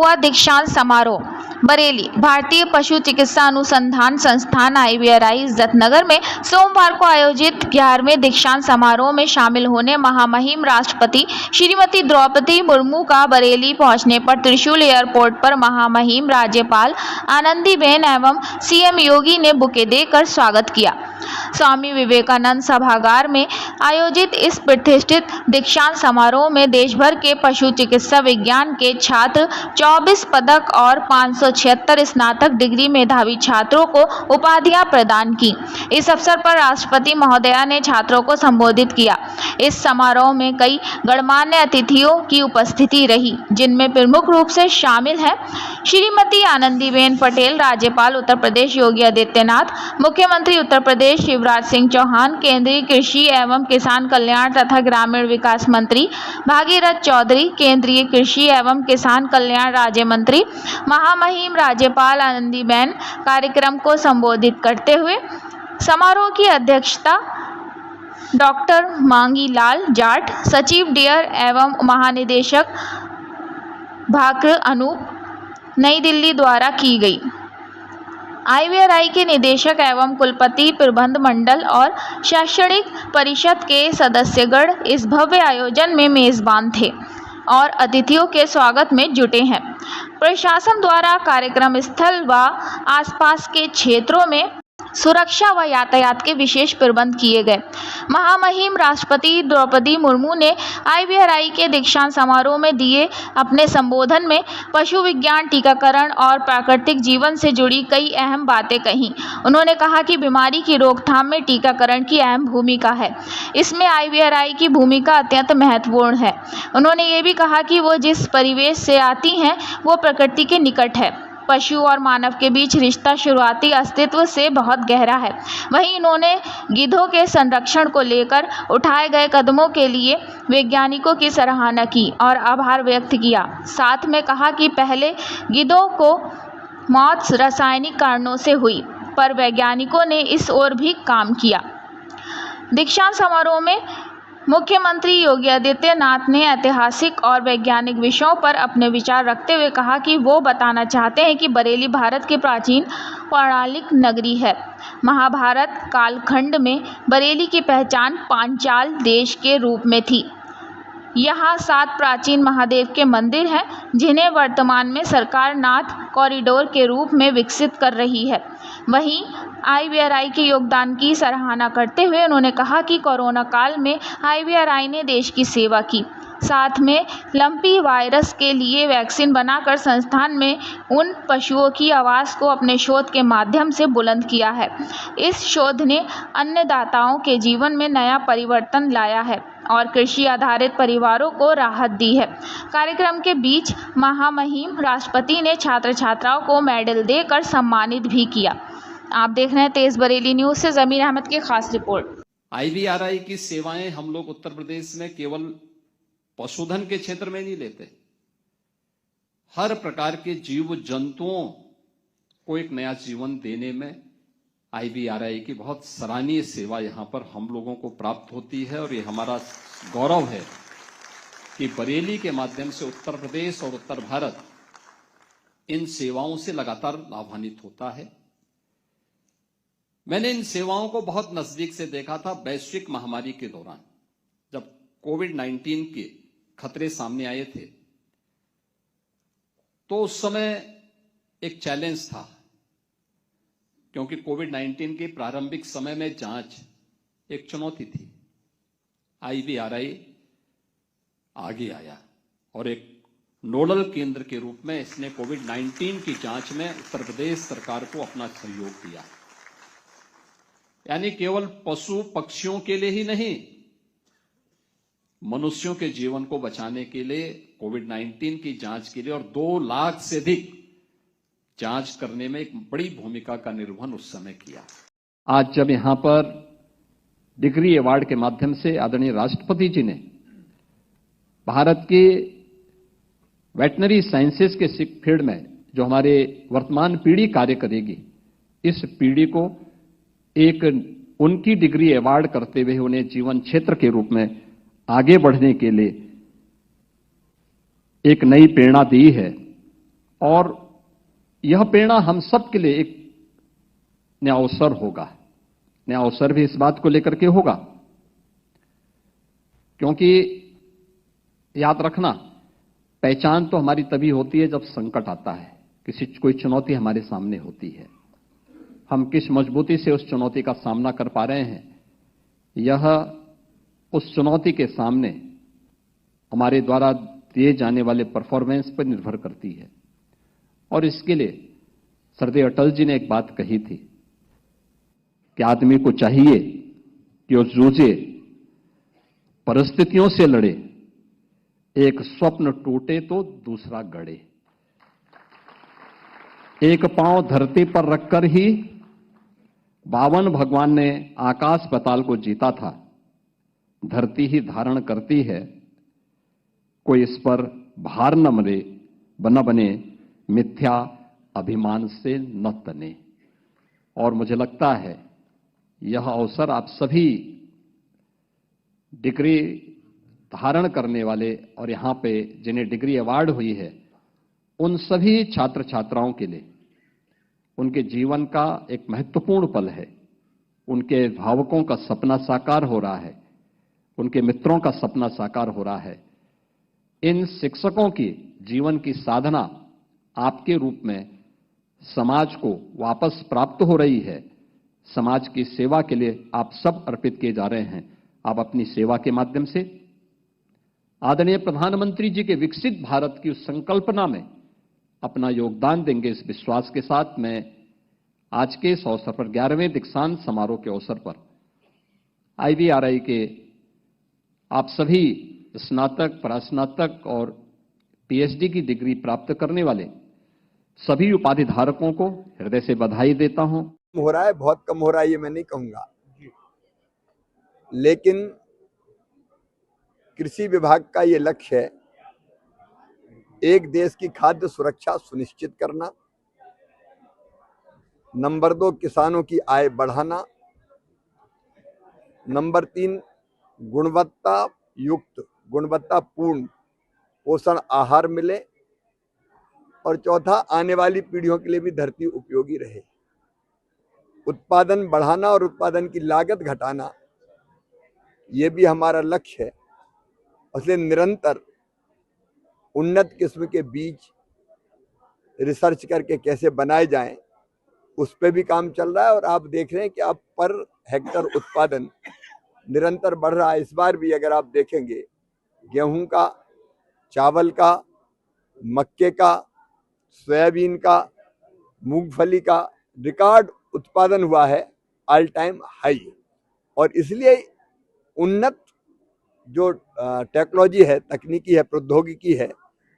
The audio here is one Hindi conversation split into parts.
हुआ दीक्षांत समारोह। बरेली भारतीय पशु चिकित्सा अनुसंधान संस्थान IVRI इज्जतनगर में सोमवार को आयोजित 11वें दीक्षांत समारोह में शामिल होने महामहिम राष्ट्रपति श्रीमती द्रौपदी मुर्मू का बरेली पहुंचने पर त्रिशूल एयरपोर्ट पर महामहिम राज्यपाल आनंदीबेन एवं CM योगी ने बुके देकर स्वागत किया। स्वामी विवेकानंद सभागार में आयोजित इस प्रतिष्ठित दीक्षांत समारोह में देश भर के पशु चिकित्सा विज्ञान के छात्र 24 पदक और 576 स्नातक डिग्री मेधावी छात्रों को उपाधियां प्रदान की। इस अवसर पर राष्ट्रपति महोदया ने छात्रों को संबोधित किया। इस समारोह में कई गणमान्य अतिथियों की उपस्थिति रही, जिनमें प्रमुख रूप से शामिल हैं श्रीमती आनंदीबेन पटेल, राज्यपाल उत्तर प्रदेश योगी आदित्यनाथ, मुख्यमंत्री उत्तर प्रदेश शिवराज सिंह चौहान, केंद्रीय कृषि एवं किसान कल्याण तथा ग्रामीण विकास मंत्री भागीरथ चौधरी, केंद्रीय कृषि एवं किसान कल्याण राज्य मंत्री, महामहिम राज्यपाल आनंदीबेन कार्यक्रम को संबोधित करते हुए समारोह की अध्यक्षता डॉक्टर मांगीलाल जाट, सचिव डियर एवं महानिदेशक भाक्र अनूप नई दिल्ली द्वारा की गई। IVRI के निदेशक एवं कुलपति प्रबंध मंडल और शैक्षणिक परिषद के सदस्यगण इस भव्य आयोजन में मेजबान थे और अतिथियों के स्वागत में जुटे हैं। प्रशासन द्वारा कार्यक्रम स्थल व आसपास के क्षेत्रों में सुरक्षा व यातायात के विशेष प्रबंध किए गए। महामहिम राष्ट्रपति द्रौपदी मुर्मू ने IVRI के दीक्षांत समारोह में दिए अपने संबोधन में पशु विज्ञान, टीकाकरण और प्राकृतिक जीवन से जुड़ी कई अहम बातें कहीं। उन्होंने कहा कि बीमारी की रोकथाम में टीकाकरण की अहम भूमिका है। इसमें IVRI की भूमिका अत्यंत महत्वपूर्ण है। उन्होंने ये भी कहा कि वो जिस परिवेश से आती हैं वो प्रकृति के निकट है। पशु और मानव के बीच रिश्ता शुरुआती अस्तित्व से बहुत गहरा है। वहीं उन्होंने गिद्धों के संरक्षण को लेकर उठाए गए कदमों के लिए वैज्ञानिकों की सराहना की और आभार व्यक्त किया। साथ में कहा कि पहले गिद्धों को मौत रासायनिक कारणों से हुई, पर वैज्ञानिकों ने इस ओर भी काम किया। दीक्षांत समारोह में मुख्यमंत्री योगी आदित्यनाथ ने ऐतिहासिक और वैज्ञानिक विषयों पर अपने विचार रखते हुए कहा कि वो बताना चाहते हैं कि बरेली भारत की प्राचीन पौराणिक नगरी है। महाभारत कालखंड में बरेली की पहचान पांचाल देश के रूप में थी। यहाँ 7 प्राचीन महादेव के मंदिर हैं, जिन्हें वर्तमान में सरकार नाथ कॉरिडोर के रूप में विकसित कर रही है। वहीं IVRI के योगदान की सराहना करते हुए उन्होंने कहा कि कोरोना काल में IVRI ने देश की सेवा की। साथ में लंपी वायरस के लिए वैक्सीन बनाकर संस्थान में उन पशुओं की आवाज़ को अपने शोध के माध्यम से बुलंद किया है। इस शोध ने अन्नदाताओं के जीवन में नया परिवर्तन लाया है और कृषि आधारित परिवारों को राहत दी है। कार्यक्रम के बीच महामहिम राष्ट्रपति ने छात्र छात्राओं को मेडल देकर सम्मानित भी किया। आप देख रहे हैं तेज बरेली न्यूज से जमीर अहमद की खास रिपोर्ट। IVRI की सेवाएं हम लोग उत्तर प्रदेश में केवल पशुधन के क्षेत्र में नहीं लेते, हर प्रकार के जीव जंतुओं को एक नया जीवन देने में IVRI की बहुत सराहनीय सेवा यहां पर हम लोगों को प्राप्त होती है और ये हमारा गौरव है कि बरेली के माध्यम से उत्तर प्रदेश और उत्तर भारत इन सेवाओं से लगातार लाभान्वित होता है। मैंने इन सेवाओं को बहुत नजदीक से देखा था वैश्विक महामारी के दौरान, जब कोविड-19 के खतरे सामने आए थे, तो उस समय एक चैलेंज था, क्योंकि कोविड-19 के प्रारंभिक समय में जांच एक चुनौती थी। IVRI आगे आया और एक नोडल केंद्र के रूप में इसने कोविड-19 की जांच में उत्तर प्रदेश सरकार को अपना सहयोग दिया। यानी केवल पशु पक्षियों के लिए ही नहीं, मनुष्यों के जीवन को बचाने के लिए कोविड-19 की जांच के लिए और 2 लाख से अधिक जांच करने में एक बड़ी भूमिका का निर्वहन उस समय किया। आज जब यहां पर डिग्री अवार्ड के माध्यम से आदरणीय राष्ट्रपति जी ने भारत के वेटनरी साइंसेज के फील्ड में जो हमारे वर्तमान पीढ़ी कार्य करेगी, इस पीढ़ी को एक उनकी डिग्री अवार्ड करते हुए उन्हें जीवन क्षेत्र के रूप में आगे बढ़ने के लिए एक नई प्रेरणा दी है। और यह प्रेरणा हम सब के लिए एक नया अवसर होगा। नया अवसर भी इस बात को लेकर के होगा क्योंकि याद रखना, पहचान तो हमारी तभी होती है जब संकट आता है, कोई चुनौती हमारे सामने होती है। हम किस मजबूती से उस चुनौती का सामना कर पा रहे हैं, यह उस चुनौती के सामने हमारे द्वारा दिए जाने वाले परफॉर्मेंस पर निर्भर करती है। और इसके लिए सरदेव अटल जी ने एक बात कही थी कि आदमी को चाहिए कि वो जूझे, परिस्थितियों से लड़े, एक स्वप्न टूटे तो दूसरा गढ़े। एक पांव धरती पर रखकर ही बावन भगवान ने आकाश पाताल को जीता था। धरती ही धारण करती है, कोई इस पर भार न बने, मिथ्या अभिमान से न तने। और मुझे लगता है यह अवसर आप सभी डिग्री धारण करने वाले और यहां पे जिन्हें डिग्री अवार्ड हुई है, उन सभी छात्र छात्राओं के लिए उनके जीवन का एक महत्वपूर्ण पल है। उनके अभिभावकों का सपना साकार हो रहा है, उनके मित्रों का सपना साकार हो रहा है। इन शिक्षकों की जीवन की साधना आपके रूप में समाज को वापस प्राप्त हो रही है। समाज की सेवा के लिए आप सब अर्पित किए जा रहे हैं। आप अपनी सेवा के माध्यम से आदरणीय प्रधानमंत्री जी के विकसित भारत की उस संकल्पना में अपना योगदान देंगे, इस विश्वास के साथ मैं आज के इस अवसर पर 11वें दीक्षांत समारोह के अवसर पर IVRI के आप सभी स्नातक, परास्नातक और PhD की डिग्री प्राप्त करने वाले सभी उपाधि धारकों को हृदय से बधाई देता हूं। हो रहा है, बहुत कम हो रहा है ये मैं नहीं कहूंगा, लेकिन कृषि विभाग का ये लक्ष्य है, एक देश की खाद्य सुरक्षा सुनिश्चित करना, नंबर 2 किसानों की आय बढ़ाना, नंबर 3 गुणवत्तापूर्ण पोषण आहार मिले, और चौथा आने वाली पीढ़ियों के लिए भी धरती उपयोगी रहे। उत्पादन बढ़ाना और उत्पादन की लागत घटाना ये भी हमारा लक्ष्य है। इसलिए निरंतर उन्नत किस्म के बीज रिसर्च करके कैसे बनाए जाएं, उस पर भी काम चल रहा है। और आप देख रहे हैं कि अब पर हेक्टर उत्पादन निरंतर बढ़ रहा है। इस बार भी अगर आप देखेंगे, गेहूं का, चावल का, मक्के का, सोयाबीन का, मूंगफली का रिकॉर्ड उत्पादन हुआ है, ऑल टाइम हाई। और इसलिए उन्नत जो टेक्नोलॉजी है, तकनीकी है, प्रौद्योगिकी है,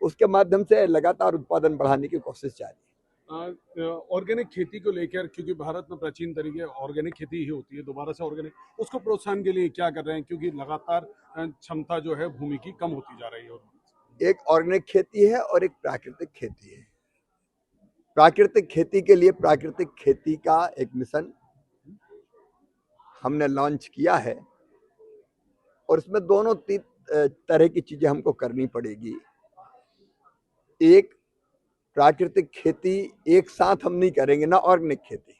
उसके माध्यम से लगातार उत्पादन बढ़ाने की कोशिश जारी है। ऑर्गेनिक खेती को लेकर, क्योंकि भारत में प्राचीन तरीके ऑर्गेनिक खेती ही होती है, दोबारा से ऑर्गेनिक, उसको प्रोत्साहन के लिए क्या कर रहे हैं? क्योंकि लगातार क्षमता जो है भूमि की कम होती जा रही है। एक ऑर्गेनिक खेती है और एक प्राकृतिक खेती है। प्राकृतिक खेती के लिए प्राकृतिक खेती का एक मिशन हमने लॉन्च किया है, और इसमें दोनों तरह की चीजें हमको करनी पड़ेगी। एक, प्राकृतिक खेती एक साथ हम नहीं करेंगे ना, ऑर्गेनिक खेती।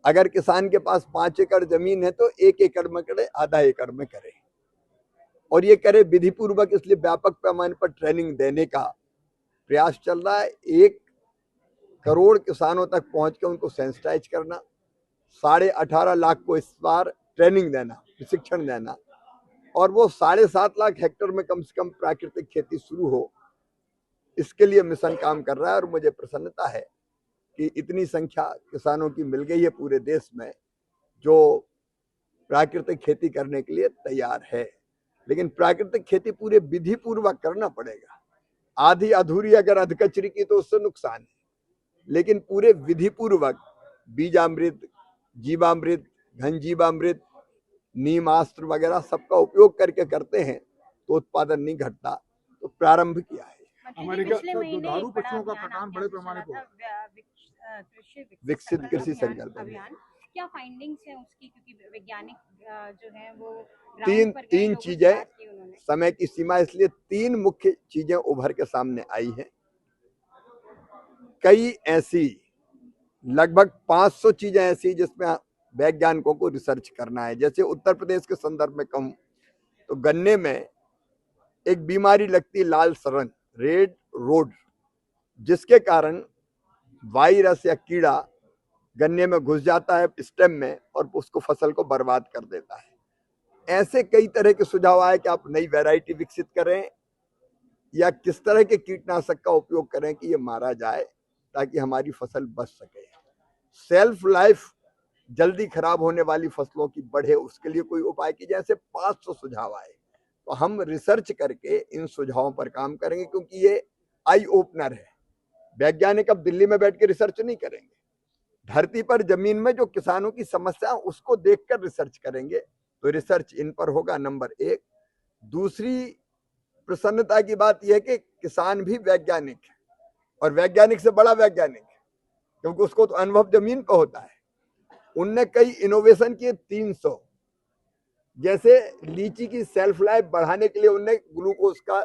अगर किसान के पास 5 एकड़ जमीन है तो 1 एकड़ में करे, आधा एकड़ में करे, और ये करे विधि पूर्वक। इसलिए व्यापक पैमाने पर ट्रेनिंग देने का प्रयास चल रहा है। 1 करोड़ किसानों तक पहुंच के उनको सेंसिटाइज करना, 18.5 लाख को इस बार ट्रेनिंग देना, प्रशिक्षण देना, और वो 7.5 लाख हेक्टेयर में कम से कम प्राकृतिक खेती शुरू हो, इसके लिए मिशन काम कर रहा है। और मुझे प्रसन्नता है कि इतनी संख्या किसानों की मिल गई है पूरे देश में जो प्राकृतिक खेती करने के लिए तैयार है। लेकिन प्राकृतिक खेती पूरे विधि पूर्वक करना पड़ेगा। आधी अधूरी अगर अधकचरी की तो उससे नुकसान है, लेकिन पूरे विधि पूर्वक बीजामृत, जीवामृत, घनजीवामृत, नीमास्त्र वगैरह सबका उपयोग करके करते हैं तो उत्पादन नहीं घटता। तो प्रारंभ किया है। अमेरिका दुधारू पशुओं का कटान बड़े पैमाने पर, विकसित कृषि संकल्प अभियान, क्या फाइंडिंग्स हैं उसकी? क्योंकि वैज्ञानिक जो हैं वो तीन चीजें, समय की सीमा, इसलिए 3 मुख्य चीजें उभर के सामने आई हैं। कई ऐसी लगभग 500 चीजें ऐसी जिसमें वैज्ञानिकों को रिसर्च करना है। जैसे उत्तर प्रदेश के संदर्भ में कहूं तो गन्ने में एक बीमारी लगती है लाल सड़न, रेड रोड, जिसके कारण वायरस या कीड़ा गन्ने में घुस जाता है स्टेम में और उसको फसल को बर्बाद कर देता है। ऐसे कई तरह के सुझाव आए कि आप नई वैरायटी विकसित करें या किस तरह के कीटनाशक का उपयोग करें कि ये मारा जाए ताकि हमारी फसल बच सके। सेल्फ लाइफ जल्दी खराब होने वाली फसलों की बढ़े, उसके लिए कोई उपाय कीजिए। ऐसे 500 सुझाव आए, तो हम रिसर्च करके इन सुझावों पर काम करेंगे, क्योंकि ये आई ओपनर है। वैज्ञानिक अब दिल्ली में बैठ के रिसर्च नहीं करेंगे, धरती पर जमीन में जो किसानों की समस्या उसको देखकर रिसर्च करेंगे। तो रिसर्च इन पर होगा, नंबर एक। दूसरी प्रसन्नता की बात यह है कि किसान भी वैज्ञानिक है, और वैज्ञानिक से बड़ा वैज्ञानिक है, क्योंकि उसको तो अनुभव जमीन पर होता है। उनने कई इनोवेशन किए 300, जैसे लीची की सेल्फ लाइफ बढ़ाने के लिए उनने ग्लूकोज का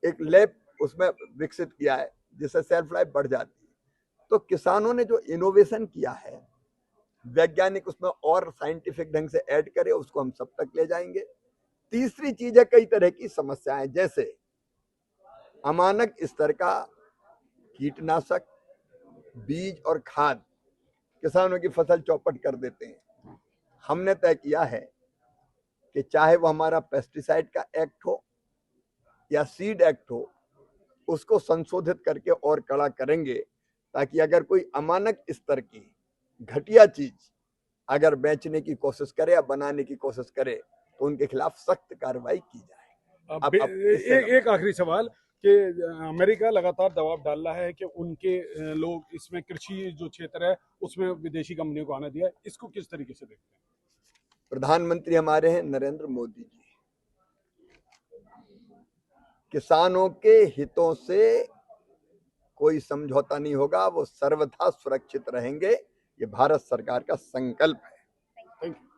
एक लैब उसमें विकसित किया है जिससे सेल्फ लाइफ बढ़ जाती है। तो किसानों ने जो इनोवेशन किया है, वैज्ञानिक उसमें और साइंटिफिक ढंग से ऐड करे, उसको हम सब तक ले जाएंगे। तीसरी चीज है कई तरह की समस्याएं, जैसे अमानक स्तर का कीटनाशक, बीज और खाद किसानों की फसल चौपट कर देते हैं। हमने तय किया है कि चाहे वो हमारा पेस्टिसाइड का एक्ट हो या सीड एक्ट हो, उसको संशोधित करके और कड़ा करेंगे, ताकि अगर कोई अमानक स्तर की घटिया चीज अगर बेचने की कोशिश करे या बनाने की कोशिश करे तो उनके खिलाफ सख्त कार्रवाई की जाए। अब एक आखिरी सवाल कि अमेरिका लगातार दबाव डाल रहा है कि उनके लोग इसमें कृषि जो क्षेत्र है उसमें विदेशी कंपनियों को आना दिया है, इसको किस तरीके से देखते हैं? प्रधानमंत्री हमारे हैं नरेंद्र मोदी जी, किसानों के हितों से कोई समझौता नहीं होगा, वो सर्वथा सुरक्षित रहेंगे। ये भारत सरकार का संकल्प है। Thank you.